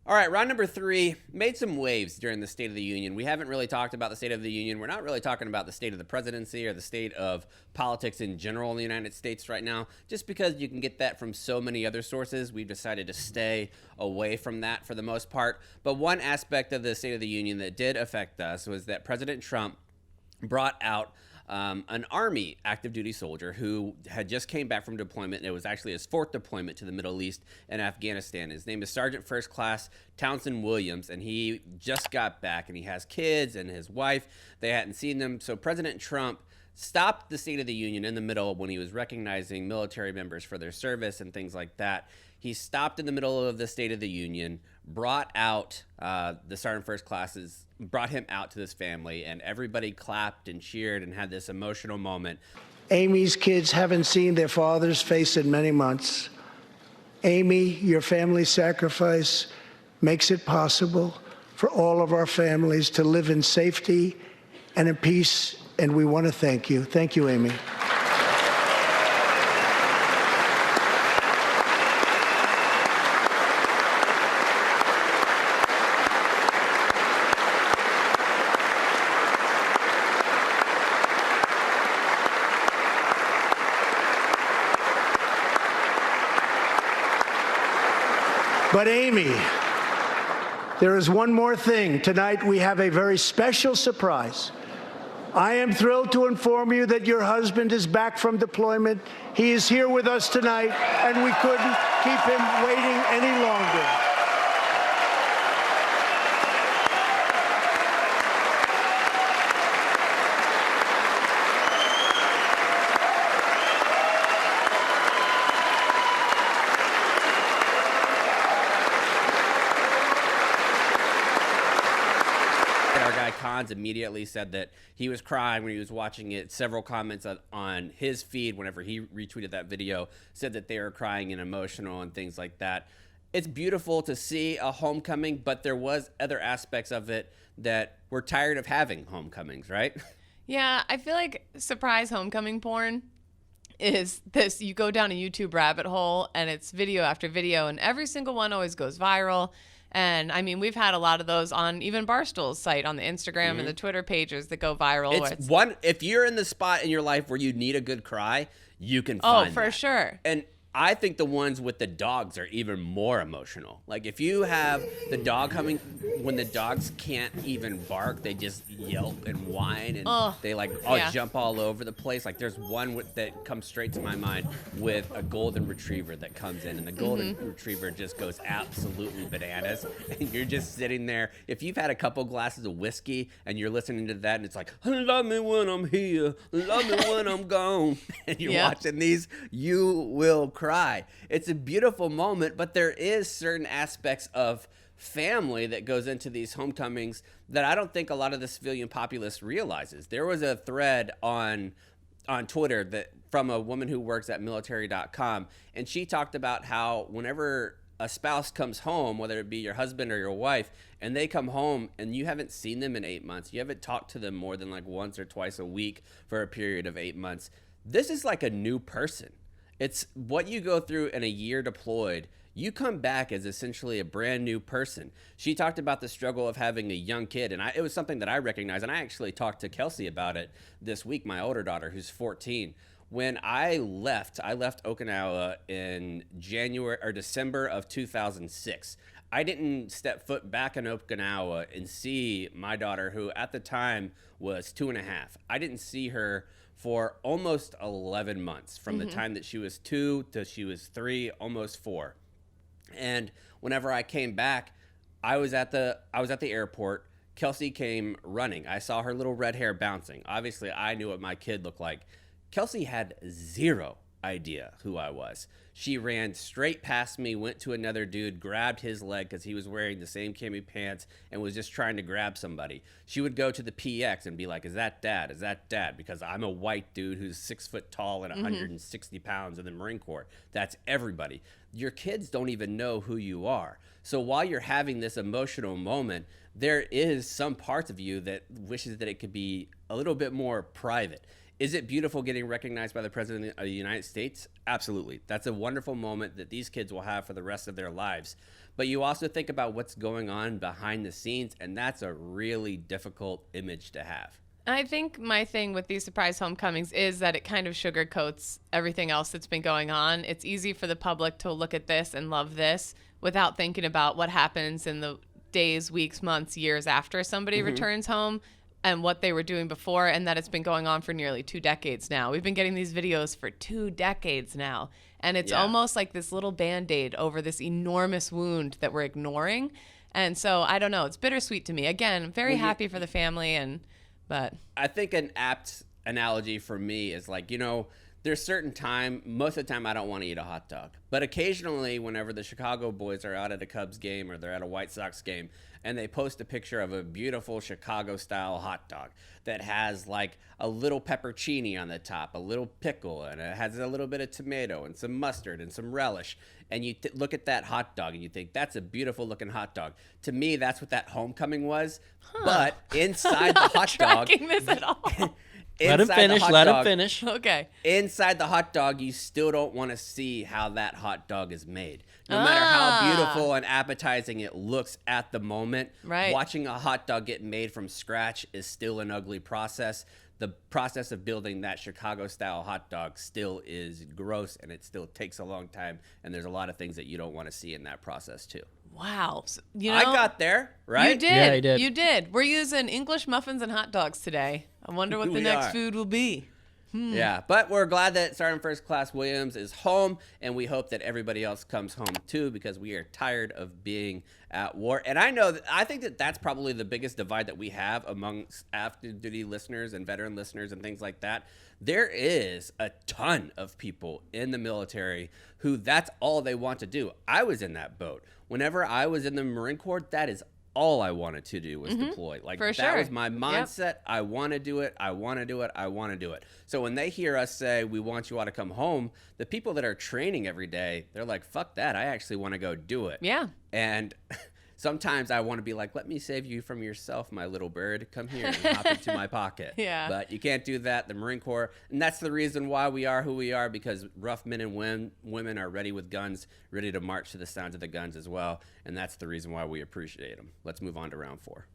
All right, round number 3 made some waves during the State of the Union. We haven't really talked about the State of the Union. We're not really talking about the state of the presidency or the state of politics in general in the United States right now, just because you can get that from so many other sources. We've decided to stay away from that for the most part. But one aspect of the State of the Union that did affect us was that President Trump brought out an Army active duty soldier who had just came back from deployment. It was actually his 4th deployment to the Middle East and Afghanistan. His name is Sergeant First Class Townsend Williams, and he just got back, and he has kids and his wife. They hadn't seen them. So President Trump stopped the State of the Union in the middle when he was recognizing military members for their service and things like that. He stopped in the middle of the State of the Union, brought out the Sergeant First Classes, brought him out to this family, and everybody clapped and cheered and had this emotional moment. Amy's kids haven't seen their father's face in many months. Amy, your family's sacrifice makes it possible for all of our families to live in safety and in peace, and we want to thank you. Thank you, Amy. But Amy, there is one more thing. Tonight we have a very special surprise. I am thrilled to inform you that your husband is back from deployment. He is here with us tonight, and we couldn't keep him waiting any longer. Cons immediately said that he was crying when he was watching it. Several comments on his feed whenever he retweeted that video said that they were crying and emotional and things like that. It's beautiful to see a homecoming, but there was other aspects of it that we're tired of having homecomings, right? Yeah, I feel like surprise homecoming porn is this. You go down a YouTube rabbit hole and it's video after video, and every single one always goes viral. And I mean, we've had a lot of those on even Barstool's site, on the Instagram and the Twitter pages that go viral. It's one, if you're in the spot in your life where you need a good cry, you can find for that. Sure. And I think the ones with the dogs are even more emotional. Like if you have the dog coming, when the dogs can't even bark, they just yelp and whine and they jump all over the place. Like there's one that comes straight to my mind with a golden retriever that comes in, and the golden retriever just goes absolutely bananas. And you're just sitting there. If you've had a couple glasses of whiskey and you're listening to that and it's like, love me when I'm here, love me when I'm gone, and you're watching these, you will cry. It's a beautiful moment, but there is certain aspects of family that goes into these homecomings that I don't think a lot of the civilian populace realizes. There was a thread on Twitter that from a woman who works at military.com, and she talked about how whenever a spouse comes home, whether it be your husband or your wife, and they come home and you haven't seen them in 8 months, you haven't talked to them more than like once or twice a week for a period of 8 months, this is like a new person. It's what you go through in a year deployed. You come back as essentially a brand new person. She talked about the struggle of having a young kid, and it was something that I recognized, and I actually talked to Kelsey about it this week, my older daughter, who's 14. When I left Okinawa in January or December of 2006. I didn't step foot back in Okinawa and see my daughter, who at the time was 2.5. I didn't see her for almost 11 months, from the time that she was 2 to she was 3, almost 4. And whenever I came back, I was at the airport. Kelsey came running. I saw her little red hair bouncing. Obviously, I knew what my kid looked like. Kelsey had zero idea who I was. She ran straight past me, went to another dude, grabbed his leg because he was wearing the same cami pants and was just trying to grab somebody. She would go to the PX and be like, is that dad? Is that dad? Because I'm a white dude who's 6 foot tall and 160 pounds in the Marine Corps. That's everybody. Your kids don't even know who you are. So while you're having this emotional moment, there is some parts of you that wishes that it could be a little bit more private. Is it beautiful getting recognized by the President of the United States? Absolutely. That's a wonderful moment that these kids will have for the rest of their lives. but you also think about what's going on behind the scenes, and that's a really difficult image to have. I think my thing with these surprise homecomings is that it kind of sugarcoats everything else that's been going on. It's easy for the public to look at this and love this without thinking about what happens in the days, weeks, months, years after somebody returns home and what they were doing before, and that it's been going on for nearly 2 decades now. We've been getting these videos for 2 decades now, and it's almost like this little Band-Aid over this enormous wound that we're ignoring. And so I don't know. It's bittersweet to me. Again, I'm very happy for the family, but I think an apt analogy for me is like, there's certain time, most of the time I don't want to eat a hot dog. But occasionally, whenever the Chicago boys are out at a Cubs game or they're at a White Sox game and they post a picture of a beautiful Chicago-style hot dog that has like a little peppercini on the top, a little pickle, and it has a little bit of tomato and some mustard and some relish. And you look at that hot dog and you think, that's a beautiful looking hot dog. To me, that's what that homecoming was. But inside the hot dog... this at all. Let him finish. Okay. Inside the hot dog, you still don't want to see how that hot dog is made. No matter how beautiful and appetizing it looks at the moment, watching a hot dog get made from scratch is still an ugly process. The process of building that Chicago-style hot dog still is gross, and it still takes a long time, and there's a lot of things that you don't want to see in that process, too. Wow. So, I got there, right? You did. Yeah, you did. You did. We're using English muffins and hot dogs today. I wonder what the next food will be. Yeah, but we're glad that Sergeant First Class Williams is home, and we hope that everybody else comes home too, because we are tired of being at war. And I think that that's probably the biggest divide that we have amongst active duty listeners and veteran listeners and things like that. There is a ton of people in the military who that's all they want to do. I was in that boat. Whenever I was in the Marine Corps, that is all I wanted to do was deploy. Like that was my mindset. Yep. I want to do it. I want to do it. I want to do it. So when they hear us say, we want you all to come home, the people that are training every day, they're like, fuck that. I actually want to go do it. Yeah. And sometimes I want to be like, let me save you from yourself, my little bird. Come here and hop into my pocket. Yeah. But you can't do that. The Marine Corps, and that's the reason why we are who we are, because rough men and women are ready with guns, ready to march to the sound of the guns as well. And that's the reason why we appreciate them. Let's move on to round 4.